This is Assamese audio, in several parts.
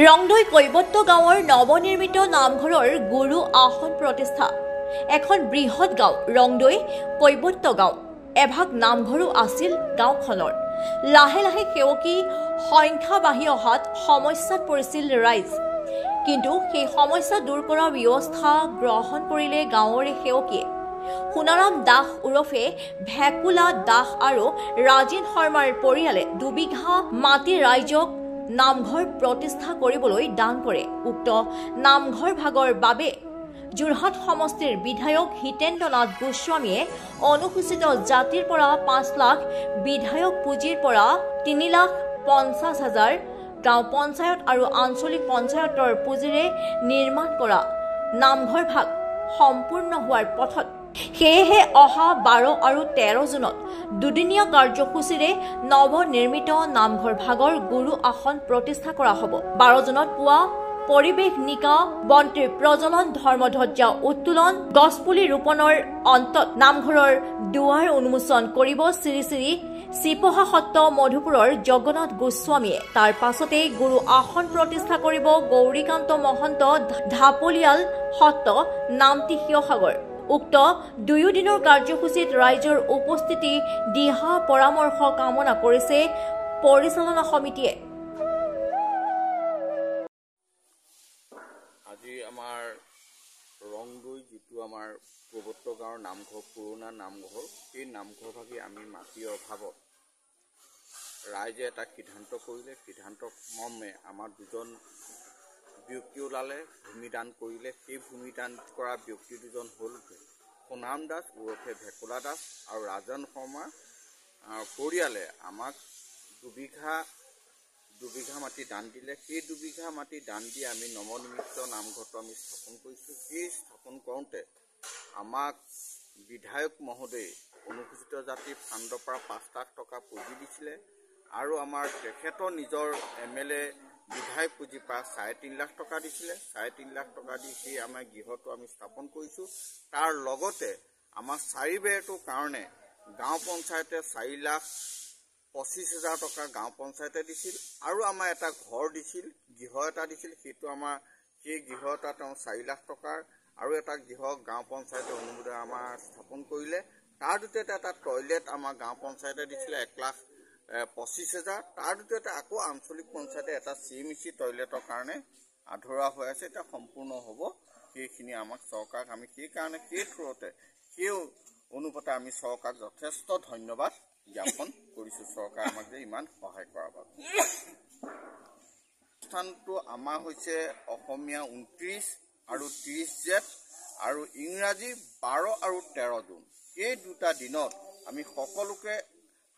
ৰংদৈ কৈবত্য গাঁৱৰ নৱনিৰ্মিত নামঘৰৰ গুৰু আসন প্ৰতিষ্ঠা। এখন বৃহৎ গাঁও ৰংদৈ কৈবত্য গাঁও। এভাগ নামঘৰো আছিল গাঁওখনৰ। লাহে লাহে সেৱকী সংখ্যা বাঢ়ি অহাত সমস্যাত পৰিছিল ৰাইজ। কিন্তু সেই সমস্যা দূৰ কৰাৰ ব্যৱস্থা গ্ৰহণ কৰিলে গাঁৱৰে সেৱকীয়ে। সোণাৰাম দাস ওৰফে ভেকুলা দাস আৰু ৰাজীন শৰ্মাৰ পৰিয়ালে 2 বিঘা মাটি ৰাইজক নামঘৰ প্ৰতিষ্ঠা কৰিবলৈ দান কৰে। উক্ত নামঘৰ ভাগৰ বাবে যোৰহাট সমষ্টিৰ বিধায়ক হিতেন্দ্ৰ নাথ গোস্বামীয়ে অনুসূচিত জাতিৰ পৰা 5 লাখ, বিধায়ক পুঁজিৰ পৰা 3,50,000, গাঁও পঞ্চায়ত আৰু আঞ্চলিক পঞ্চায়তৰ পুঁজিৰে নিৰ্মাণ কৰা নামঘৰ ভাগ সম্পূৰ্ণ হোৱাৰ পথত। সেয়েহে অহা 12 আৰু 13 জুনত দুদিনীয়া কাৰ্যসূচীৰে নৱনিৰ্মিত নামঘৰ ভাগৰ গুৰু আসন প্ৰতিষ্ঠা কৰা হ'ব। 12 জুনত পুৱা পৰিৱেশ নিকা, বন্তিৰ প্ৰজ্বলন, ধৰ্মধ্বজা উত্তোলন, গছপুলি ৰোপণৰ অন্তত নামঘৰৰ দুৱাৰ উন্মোচন কৰিব শ্ৰী শ্ৰী চিপহা সত্ৰ মধুপুৰৰ জগন্নাথ গোস্বামীয়ে। তাৰ পাছতেই গুৰু আসন প্ৰতিষ্ঠা কৰিব গৌৰীকান্ত মহন্ত ঢাপলিয়াল সত্ৰ নামতি শিৱসাগৰ। উক্ত 2 দিনৰ কাৰ্যসূচীত ৰাইজৰ উপস্থিতি দিহা পৰামৰ্শ কামনা কৰিছে পৰিচালনা সমিতিয়ে। আজি আমাৰ ৰংদৈ যিটো আমাৰ কৈবত্য গাঁৱৰ নামঘৰ, পুৰণা নামঘৰ, সেই নামঘৰ ভাগি আমি মাটিৰ অভাৱত ৰাইজে এটা সিদ্ধান্ত কৰিলে। সিদ্ধান্ত মৰ্মে আমাৰ 2জন ব্যক্তি ওলালে, ভূমিদান কৰিলে। সেই ভূমিদান কৰা ব্যক্তি 2জন হ'ল সোণাৰাম দাস ওৰফে ভেকুলা দাস আৰু ৰাজন শৰ্মা পৰিয়ালে আমাক 2 বিঘা মাটি দান দিলে। সেই 2 বিঘা মাটি দান দি আমি নৱনিৰ্মিত নামঘৰটো আমি স্থাপন কৰিছোঁ। সেই স্থাপন কৰোঁতে আমাক বিধায়ক মহোদয়ে অনুসূচিত জাতি ফাণ্ডৰ পৰা 5 লাখ টকা পুঁজি দিছিলে আৰু আমাৰ তেখেতৰ নিজৰ MLA বিধায়ক পুঁজিৰ পৰা 3.5 লাখ টকা দিছিলে। 3.5 লাখ টকা দি সেই আমাৰ গৃহটো আমি স্থাপন কৰিছোঁ। তাৰ লগতে আমাৰ 4 বেৰটোৰ কাৰণে গাঁও পঞ্চায়তে 4,25,000 টকা গাঁও পঞ্চায়তে দিছিল আৰু আমাৰ এটা ঘৰ দিছিল, গৃহ এটা দিছিল। সেইটো আমাৰ সেই গৃহ এটা 4 লাখ টকাৰ আৰু এটা গৃহ গাঁও পঞ্চায়তে অনুমোদন আমাৰ স্থাপন কৰিলে। তাৰ দুটাতে এটা টয়লেট আমাৰ গাঁও পঞ্চায়তে দিছিলে 1,25,000। তাৰ দুটাতে আকৌ আঞ্চলিক পঞ্চায়তে এটা CMC টয়লেটৰ কাৰণে আধৰুৱা হৈ আছে, এতিয়া সম্পূৰ্ণ হ'ব। সেইখিনি আমাক চৰকাৰক আমি সেইকাৰণে সেই থ্ৰুতে সেই অনুপাতে আমি চৰকাৰক যথেষ্ট ধন্যবাদ জ্ঞাপন কৰিছোঁ, চৰকাৰে আমাক যে ইমান সহায় কৰাৰ বাবে। অনুষ্ঠানটো আমাৰ হৈছে অসমীয়া 29 আৰু 30 জেঠ আৰু ইংৰাজী 12 আৰু 13 জুন। এই 2টা দিনত আমি সকলোকে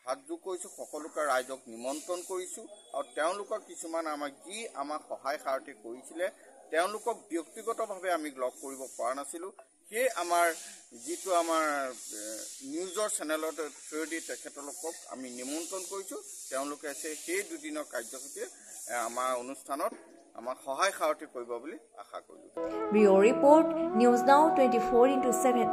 হাতযোগ কৰিছোঁ, সকলোকে ৰাইজক নিমন্ত্ৰণ কৰিছোঁ আৰু তেওঁলোকক কিছুমান আমাক সহায় সাৰথি কৰিছিলে, তেওঁলোকক ব্যক্তিগতভাৱে আমি লগ কৰিব পৰা নাছিলোঁ। সেই আমাৰ যিটো আমাৰ নিউজৰ চেনেলৰ থ্ৰুদি তেখেতলোকক আমি নিমন্ত্ৰণ কৰিছোঁ। তেওঁলোকে সেই 2 দিনৰ কাৰ্যসূচীয়ে আমাৰ অনুষ্ঠানত আমাক সহায় সাৰথি কৰিব বুলি আশা কৰিলোঁ। Bureau report, news now 24/7।